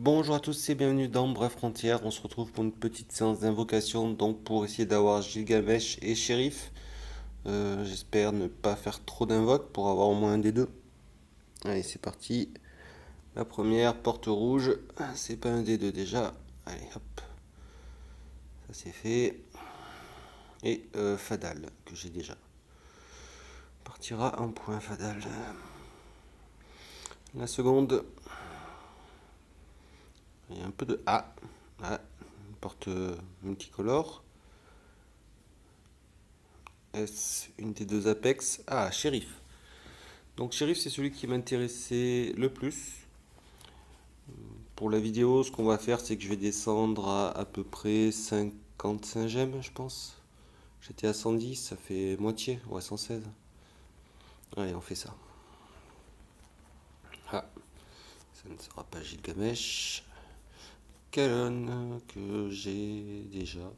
Bonjour à tous et bienvenue dans Bref Frontière. On se retrouve pour une petite séance d'invocation donc pour essayer d'avoir Gilgamesh et Shérif. J'espère ne pas faire trop d'invoques pour avoir au moins un des deux. Allez, c'est parti. La première, porte rouge. C'est pas un des deux déjà. Allez, hop. Ça c'est fait. Et Fadal, que j'ai déjà. Partira en point Fadal. La seconde. Il y a un peu de A. Ah, porte multicolore. Est-ce une des deux Apex? Ah, Shérif. Donc Shérif, c'est celui qui m'intéressait le plus. Pour la vidéo, ce qu'on va faire, c'est que je vais descendre à peu près 55 gemmes, je pense. J'étais à 110, ça fait moitié, ouais, 116. Allez, on fait ça. Ah, ça ne sera pas Gilgamesh. Kalon, que j'ai déjà.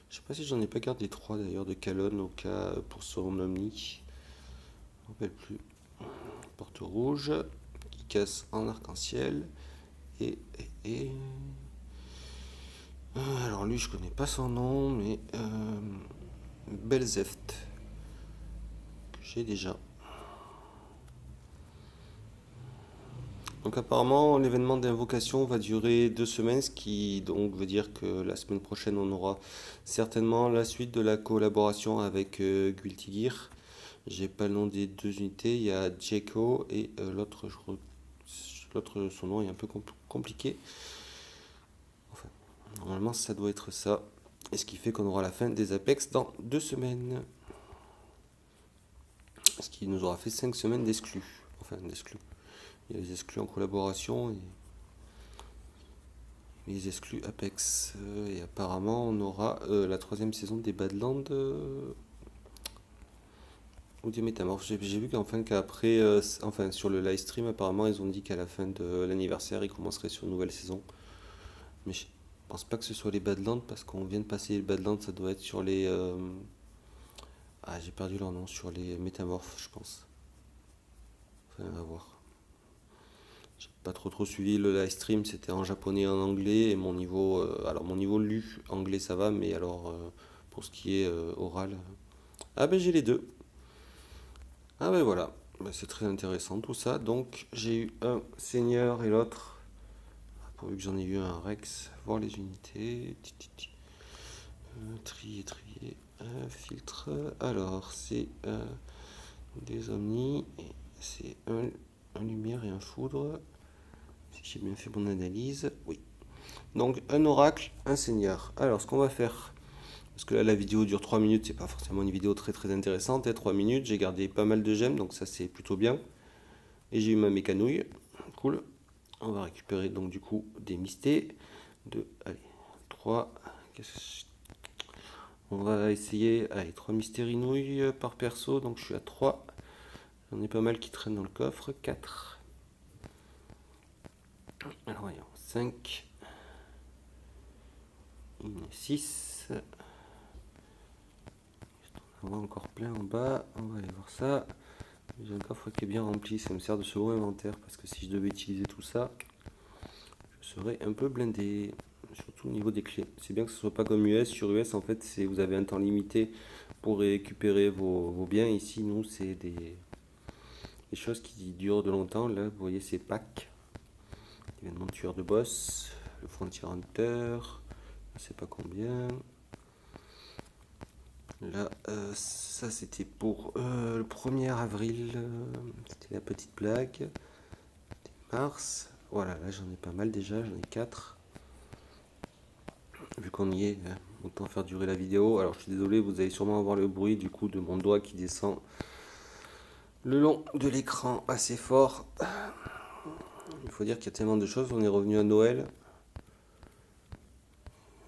Je sais pas si j'en ai pas gardé 3 d'ailleurs de Kalon au cas pour son Omni. Je me rappelle plus. Porte rouge, qui casse en arc-en-ciel. Et alors lui, je connais pas son nom, mais Belzeft, que j'ai déjà. Donc apparemment, l'événement d'invocation va durer 2 semaines, ce qui donc veut dire que la semaine prochaine, on aura certainement la suite de la collaboration avec Gultigir. J'ai pas le nom des deux unités, il y a Djeko et l'autre, son nom est un peu compliqué. Enfin, normalement, ça doit être ça. Et ce qui fait qu'on aura la fin des Apex dans 2 semaines. Ce qui nous aura fait 5 semaines d'exclus. Enfin, d'exclus. Il y a les exclus en collaboration et les exclus Apex. Et apparemment, on aura la troisième saison des Badlands ou des Métamorphes. J'ai vu qu'après, enfin, sur le live stream, apparemment, ils ont dit qu'à la fin de l'anniversaire, ils commenceraient sur une nouvelle saison. Mais je pense pas que ce soit les Badlands parce qu'on vient de passer les Badlands, ça doit être sur les. Ah, j'ai perdu leur nom, sur les Métamorphes, je pense. Enfin, on va voir. J'ai pas trop suivi le live stream, c'était en japonais et en anglais et mon niveau alors mon niveau lu anglais ça va mais alors pour ce qui est oral ah ben j'ai les deux. Ah ben voilà, ben, c'est très intéressant tout ça. Donc j'ai eu un seigneur et l'autre pourvu que j'en ai eu un Rex, voir les unités. Trier, filtre. Alors c'est des omnis, c'est un lumière et un foudre. Si j'ai bien fait mon analyse, oui. Donc un oracle, un seigneur. Alors ce qu'on va faire, parce que là la vidéo dure 3 minutes, c'est pas forcément une vidéo très intéressante, 3 minutes, j'ai gardé pas mal de gemmes, donc ça c'est plutôt bien. Et j'ai eu ma mécanouille, cool. On va récupérer donc du coup des mystés. Allez, 3. On va essayer, allez, 3 mystérinouilles par perso, donc je suis à 3. J'en ai pas mal qui traînent dans le coffre, 4. Alors voyons, 5. 6. On va encore plein en bas, on va aller voir ça. J'ai un coffre qui est bien rempli, ça me sert de second inventaire parce que si je devais utiliser tout ça, je serais un peu blindé, surtout au niveau des clés. C'est bien que ce soit pas comme US. Sur US, en fait, vous avez un temps limité pour récupérer vos biens. Ici, nous, c'est des choses qui durent de longtemps. Là, vous voyez, c'est pack. Événement de tueur de boss, le Frontier Hunter, je sais pas combien. Là, ça c'était pour le 1er avril, c'était la petite blague. Mars, voilà, là j'en ai pas mal déjà, j'en ai 4. Vu qu'on y est, autant faire durer la vidéo. Alors je suis désolé, vous allez sûrement avoir le bruit du coup de mon doigt qui descend le long de l'écran assez fort. Il faut dire qu'il y a tellement de choses, on est revenu à Noël.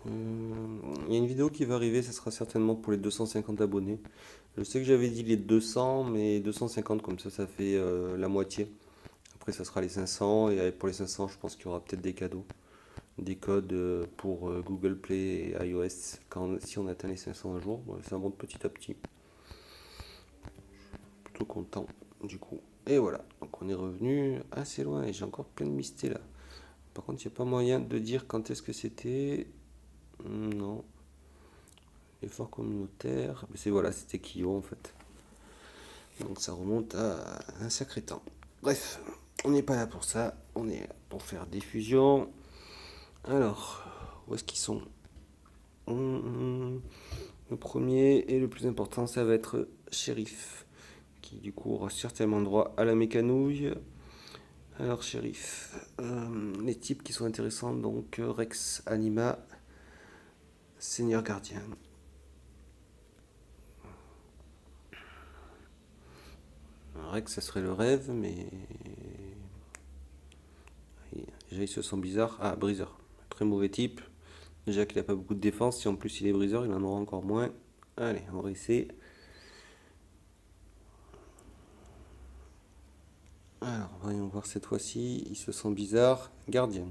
Il y a une vidéo qui va arriver, ça sera certainement pour les 250 abonnés. Je sais que j'avais dit les 200, mais 250 comme ça fait la moitié. Après ça sera les 500 et pour les 500 je pense qu'il y aura peut-être des cadeaux. Des codes pour Google Play et iOS si on atteint les 500 un jour. Bon, ça monte petit à petit. Plutôt content du coup. Et voilà, donc on est revenu assez loin et j'ai encore plein de mystés là. Par contre, il n'y a pas moyen de dire quand est-ce que c'était. Non. Effort communautaire. Mais c'est voilà, c'était Kyo en fait. Donc ça remonte à un sacré temps. Bref, on n'est pas là pour ça. On est là pour faire des fusions. Alors, où est-ce qu'ils sont? Le premier et le plus important, ça va être Shérif, qui du coup aura certainement droit à la mécanouille. Alors Shérif, les types qui sont intéressants, donc Rex, Anima, Seigneur Gardien. Rex, ça serait le rêve, mais déjà il se sent bizarre. Ah, Briseur, très mauvais type. Déjà qu'il n'a pas beaucoup de défense, si en plus il est Briseur, il en aura encore moins. Allez, on va essayer. Alors, voyons voir cette fois-ci. Il se sent bizarre. Gardien.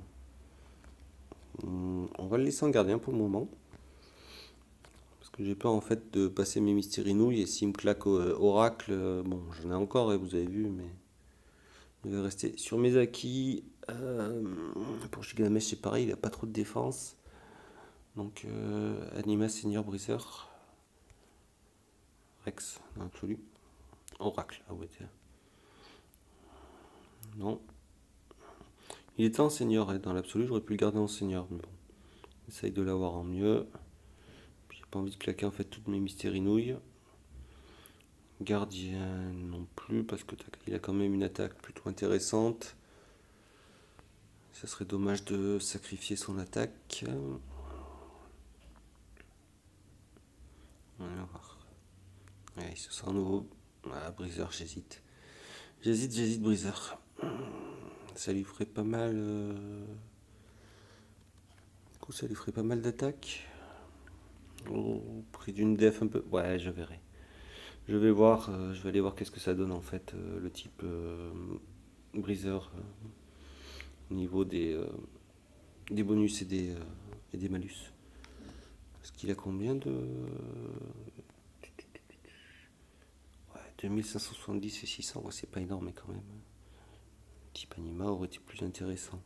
On va le laisser en gardien pour le moment. Parce que j'ai peur en fait de passer mes Mystérinouilles. Et s'il me claque Oracle, bon, j'en ai encore, et vous avez vu, mais je vais rester sur mes acquis. Pour Gilgamesh, c'est pareil, il n'a pas trop de défense. Donc, Anima, Seigneur, Briseur. Rex, dans l'absolu. Oracle, ah ouais, tiens. Non. Il était en seigneur, et dans l'absolu, j'aurais pu le garder en seigneur. Mais bon, essaye de l'avoir en mieux. J'ai pas envie de claquer en fait toutes mes Mystérinouilles. Gardien non plus, parce que il a quand même une attaque plutôt intéressante. Ça serait dommage de sacrifier son attaque. On va voir. Ouais, il se sent un nouveau. Ah, Briseur, j'hésite. J'hésite, Briseur. Ça lui ferait pas mal. Du coup, ça lui ferait pas mal d'attaques. Au prix d'une def un peu. Ouais, je verrai. Je vais voir. Je vais aller voir qu'est-ce que ça donne en fait. Le type Briseur. Au niveau des bonus et des malus. Parce qu'il a combien de. Ouais, 2570 et 600. Ouais, c'est pas énorme, mais quand même. Type Anima aurait été plus intéressant.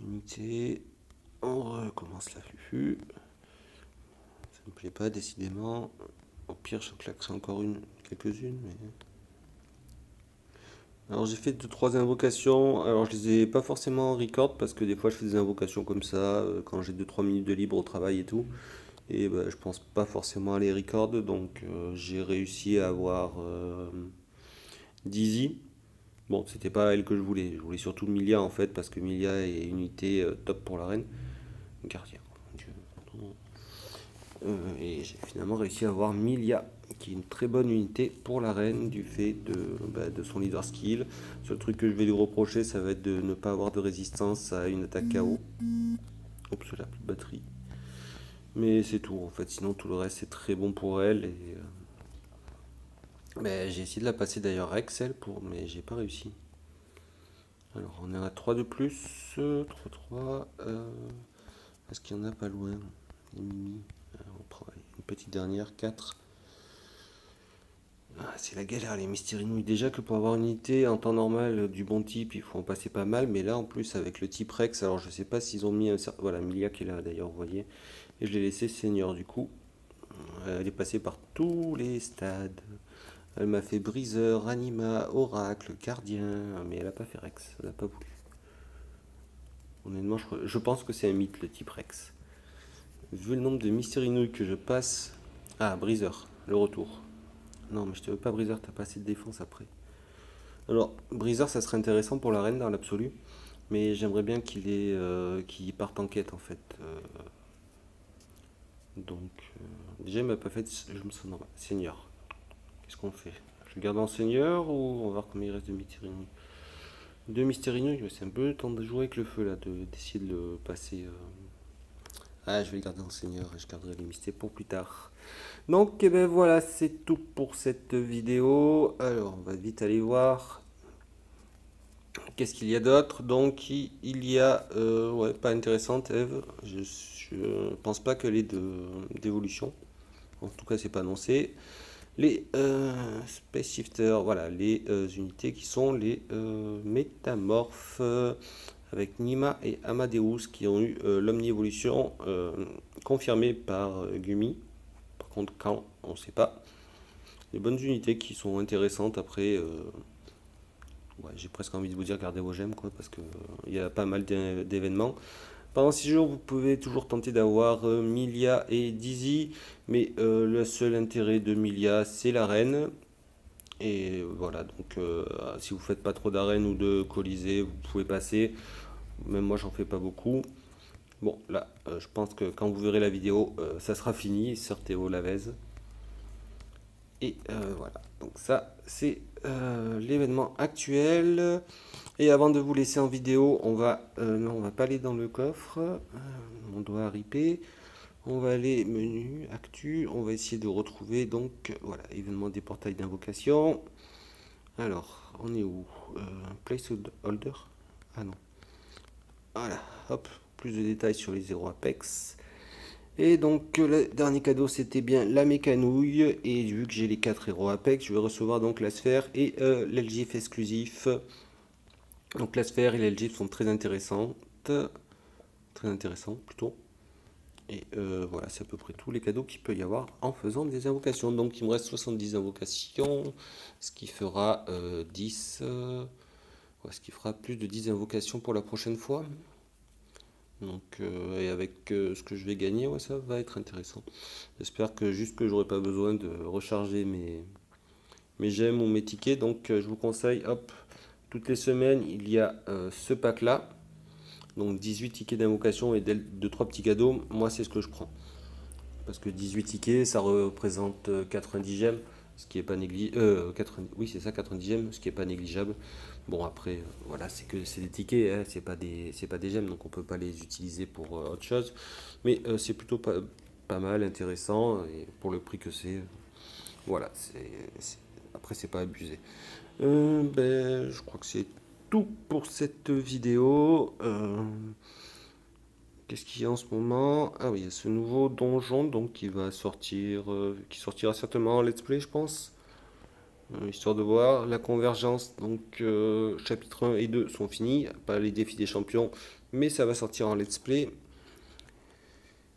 Unité. On recommence la fufu. Ça me plaît pas, décidément. Au pire, je claquerai encore quelques-unes. Mais... Alors, j'ai fait 2-3 invocations. Alors, je les ai pas forcément en record parce que des fois, je fais des invocations comme ça quand j'ai 2-3 minutes de libre au travail et tout. Et bah, je pense pas forcément à les record. Donc, j'ai réussi à avoir Dizzy. Bon, c'était pas elle que je voulais. Je voulais surtout Milia en fait, parce que Milia est une unité top pour l'arène. Gardien. Et j'ai finalement réussi à avoir Milia, qui est une très bonne unité pour l'arène du fait de son leader skill. Le seul truc que je vais lui reprocher, ça va être de ne pas avoir de résistance à une attaque KO. Oups, là, plus de batterie. Mais c'est tout en fait, sinon tout le reste c'est très bon pour elle. Et j'ai essayé de la passer d'ailleurs à Excel, mais j'ai pas réussi. Alors on est à 3 de plus, 3-3. Est-ce qu'il y en a pas loin? Les mimi. On prend une petite dernière, 4. C'est la galère les Mystérinouilles. Déjà que pour avoir une unité en temps normal du bon type, il faut en passer pas mal. Mais là en plus avec le type Rex, alors je sais pas s'ils ont mis un certain... Voilà, Milia qui est là d'ailleurs, vous voyez. Et je l'ai laissé seigneur du coup. Elle est passée par tous les stades. Elle m'a fait Briseur, Anima, Oracle, Gardien. Mais elle a pas fait Rex, elle a pas voulu. Honnêtement, je pense que c'est un mythe le type Rex. Vu le nombre de Mystérinouilles que je passe... Ah, Briseur, le retour. Non, mais je te veux pas Briseur, t'as pas assez de défense après. Alors, Briseur, ça serait intéressant pour l'arène dans l'absolu. Mais j'aimerais bien qu'il parte en quête en fait. Donc, déjà, il m'a pas fait... Je me sens normal. Seigneur. Qu'est-ce qu'on fait? Je le garde en seigneur ou on va voir combien il reste de Mystérinouilles? Deux Mystérinouilles, c'est un peu le temps de jouer avec le feu là, d'essayer de le passer... Ah, je vais le garder en seigneur et je garderai les mystères pour plus tard. Donc, eh ben voilà, c'est tout pour cette vidéo. Alors, on va vite aller voir. Qu'est-ce qu'il y a d'autre? Donc, il y a... ouais, pas intéressante, Eve. Je pense pas qu'elle ait d'évolution. En tout cas, c'est pas annoncé. les Space Shifters, voilà, les unités qui sont les métamorphes avec Nima et Amadeus qui ont eu l'omni-évolution confirmée par Gumi. Par contre, quand, on ne sait pas. Des bonnes unités qui sont intéressantes après. Ouais, j'ai presque envie de vous dire gardez vos gemmes quoi, parce que il y a pas mal d'événements. Pendant 6 jours, vous pouvez toujours tenter d'avoir Milia et Dizzy, mais le seul intérêt de Milia, c'est l'arène. Et voilà, donc si vous faites pas trop d'arènes ou de colisée, vous pouvez passer. Même moi, j'en fais pas beaucoup. Bon, là, je pense que quand vous verrez la vidéo, ça sera fini. Sortez vos lavaises. Et voilà, donc ça, c'est l'événement actuel. Et avant de vous laisser en vidéo, non, on va pas aller dans le coffre. On doit ripper. On va aller menu, actu. On va essayer de retrouver donc voilà événement des portails d'invocation. Alors, on est où Placeholder. Ah non. Voilà, hop, plus de détails sur les 0 Apex. Et donc le dernier cadeau c'était bien la mécanouille. Et vu que j'ai les 4 héros Apex, je vais recevoir donc la sphère et l'Elgif exclusif. Donc la sphère et l'Elgif sont très intéressantes. Très intéressants plutôt. Et voilà, c'est à peu près tous les cadeaux qu'il peut y avoir en faisant des invocations. Donc il me reste 70 invocations, ce qui fera 10... ouais, ce qui fera plus de 10 invocations pour la prochaine fois. Donc, et avec ce que je vais gagner, ouais, ça va être intéressant. J'espère que juste que j'aurai pas besoin de recharger mes gemmes ou mes tickets. Donc je vous conseille, hop, toutes les semaines, il y a ce pack-là. Donc 18 tickets d'invocation et 2-3 petits cadeaux. Moi, c'est ce que je prends. Parce que 18 tickets, ça représente 90 gemmes, ce qui est pas négligeable. Oui, c'est ça, 90 gemmes, ce qui est pas négligeable. Bon, après, voilà, c'est des tickets, hein, c'est pas des gemmes, donc on peut pas les utiliser pour autre chose. Mais c'est plutôt pas mal, intéressant, et pour le prix que c'est, voilà, après, c'est pas abusé. Je crois que c'est tout pour cette vidéo. Qu'est-ce qu'il y a en ce moment? Ah oui, il y a ce nouveau donjon donc qui va sortir, qui sortira certainement en let's play, je pense. Histoire de voir la convergence. Donc chapitre 1 et 2 sont finis, pas les défis des champions, mais ça va sortir en let's play.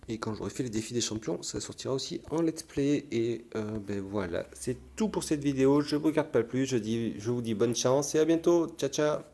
Et quand j'aurai fait les défis des champions, ça sortira aussi en let's play. Et voilà, c'est tout pour cette vidéo. Je ne vous garde pas plus. Je vous dis bonne chance et à bientôt. Ciao ciao.